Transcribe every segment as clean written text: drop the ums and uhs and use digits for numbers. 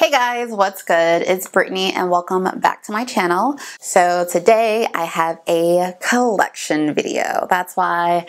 Hey guys, what's good? It's Brittany and welcome back to my channel. So today I have a collection video. That's why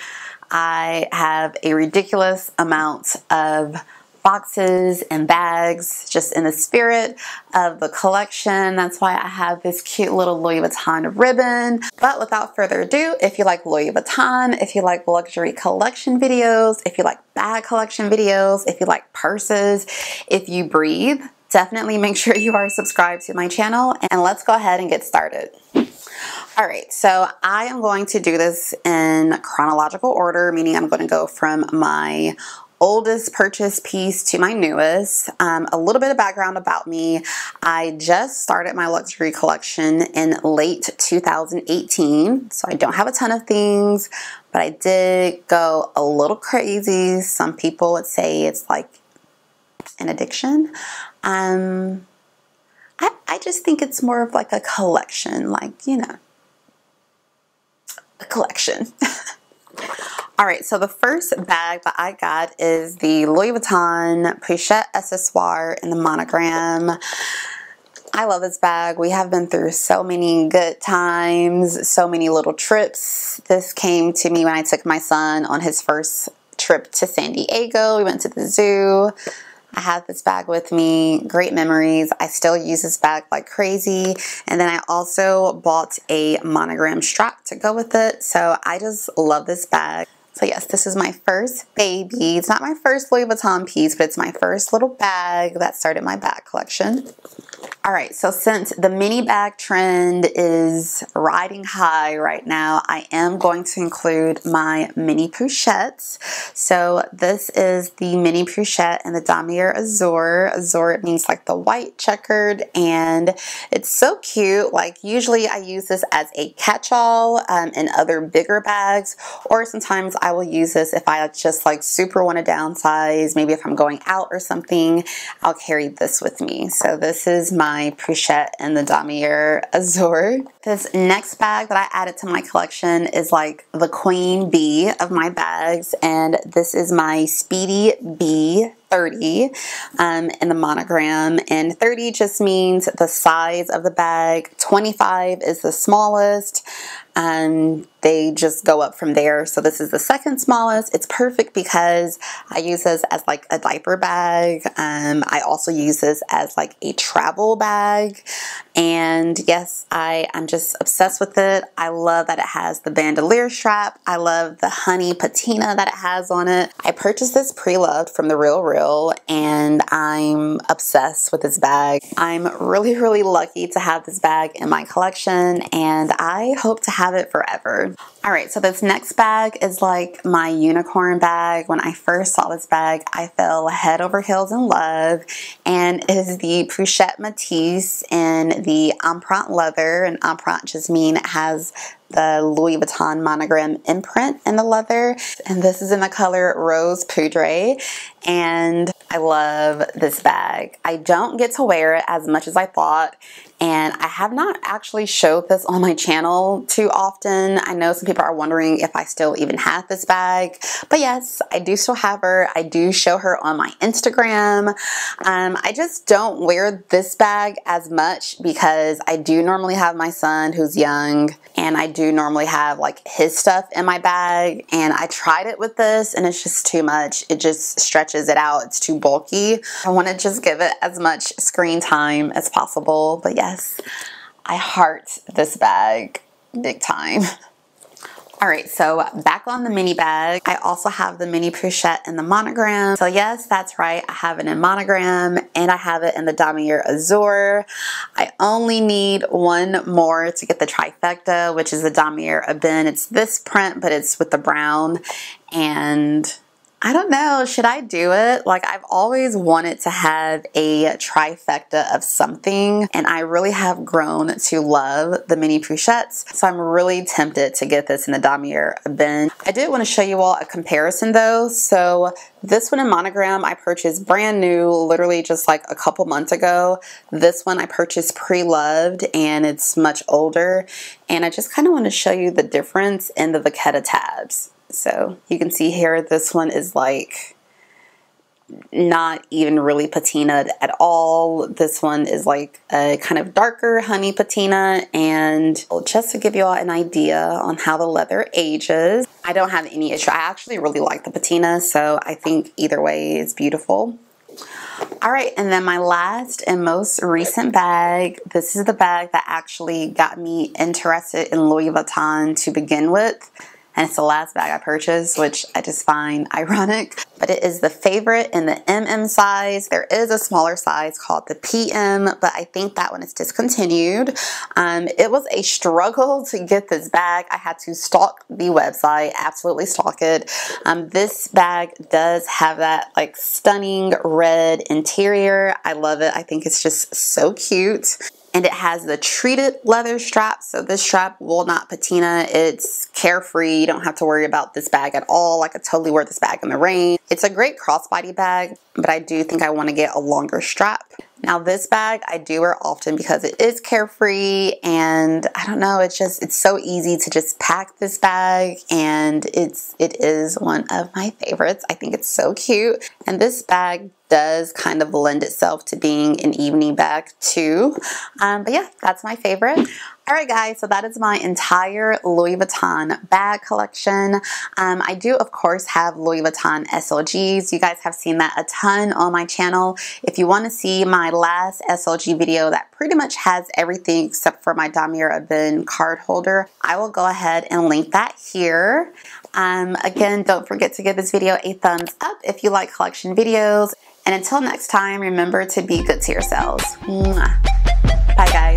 I have a ridiculous amount of boxes and bags just in the spirit of the collection. That's why I have this cute little Louis Vuitton ribbon. But without further ado, if you like Louis Vuitton, if you like luxury collection videos, if you like bag collection videos, if you like purses, if you breathe, definitely make sure you are subscribed to my channel, and let's go ahead and get started. Alright, so I am going to do this in chronological order, meaning I'm going to go from my oldest purchase piece to my newest. A little bit of background about me. I just started my luxury collection in late 2018, so I don't have a ton of things, but I did go a little crazy. Some people would say it's like an addiction. I just think it's more of like a collection, like, you know, a collection. Alright, so the first bag that I got is the Louis Vuitton Pochette Accesoires in the Monogram. I love this bag. We have been through so many good times, so many little trips. This came to me when I took my son on his first trip to San Diego. We went to the zoo. I have this bag with me, great memories. I still use this bag like crazy. And then I also bought a Monogram strap to go with it. So I just love this bag. So yes, this is my first baby. It's not my first Louis Vuitton piece, but it's my first little bag that started my bag collection. Alright, so since the mini bag trend is riding high right now, I am going to include my mini Pochettes. So this is the mini Pochette in the Damier Azure. Azure means like the white checkered, and it's so cute. Like usually I use this as a catch-all in other bigger bags, or sometimes I will use this if I just like super want to downsize. Maybe if I'm going out or something, I'll carry this with me. So this is my Pochette in the Damier Azure. This next bag that I added to my collection is like the queen bee of my bags, and this is my Speedy B 30 in the Monogram, and 30 just means the size of the bag. 25 is the smallest. They just go up from there. So this is the second smallest. It's perfect because I use this as like a diaper bag. I also use this as like a travel bag. And yes, I'm just obsessed with it. I love that it has the bandolier strap. I love the honey patina that it has on it. I purchased this pre-loved from The Real, and I'm obsessed with this bag. I'm really, really lucky to have this bag in my collection, and I hope to have it forever. Alright, so this next bag is like my unicorn bag. When I first saw this bag, I fell head over heels in love, and it is the Pochette Metis in the empreinte leather, and empreinte just means it has the Louis Vuitton monogram imprint in the leather, and this is in the color Rose Poudre, and I love this bag. I don't get to wear it as much as I thought, and I have not actually showed this on my channel too often. I know some people are wondering if I still even have this bag, but yes, I do still have her. I do show her on my Instagram. I just don't wear this bag as much because I do normally have my son who's young, and I do normally have like his stuff in my bag, and I tried it with this and it's just too much. It just stretches it out. It's too bulky. I want to just give it as much screen time as possible, but yes, I heart this bag big time. Alright, so back on the mini bag, I also have the mini Pochette in the Monogram. So yes, that's right, I have it in Monogram, and I have it in the Damier Azure. I only need one more to get the trifecta, which is the Damier Ebene. It's this print, but it's with the brown, and I don't know, should I do it? Like, I've always wanted to have a trifecta of something, and I really have grown to love the mini Pochettes, so I'm really tempted to get this in the Damier Ebene. I did want to show you all a comparison though. So this one in Monogram I purchased brand new, literally just like a couple months ago. This one I purchased pre-loved, and it's much older, and I just kind of want to show you the difference in the vachetta tabs. So you can see here, this one is like not even really patinaed at all. This one is like a kind of darker honey patina, and just to give you all an idea on how the leather ages, I don't have any issue. I actually really like the patina, so I think either way is beautiful. Alright, and then my last and most recent bag. This is the bag that actually got me interested in Louis Vuitton to begin with. And it's the last bag I purchased, which I just find ironic. But it is the favorite in the MM size. There is a smaller size called the PM, but I think that one is discontinued. It was a struggle to get this bag. I had to stalk the website, absolutely stalk it. This bag does have that like stunning red interior. I love it. I think it's just so cute. And it has the treated leather strap, so this strap will not patina. It's carefree. You don't have to worry about this bag at all. I could totally wear this bag in the rain. It's a great crossbody bag, but I do think I want to get a longer strap. Now this bag I do wear often because it is carefree, and I don't know, it's so easy to just pack this bag, and it is one of my favorites. I think it's so cute, and this bag does kind of lend itself to being an evening bag too. But yeah, that's my favorite. Alright guys, so that is my entire Louis Vuitton bag collection. I do of course have Louis Vuitton SLGs. You guys have seen that a ton on my channel. If you want to see my last SLG video that pretty much has everything except for my Damier bin card holder, I will go ahead and link that here. Again, don't forget to give this video a thumbs up if you like collection videos. And until next time, remember to be good to yourselves. Mwah. Bye guys.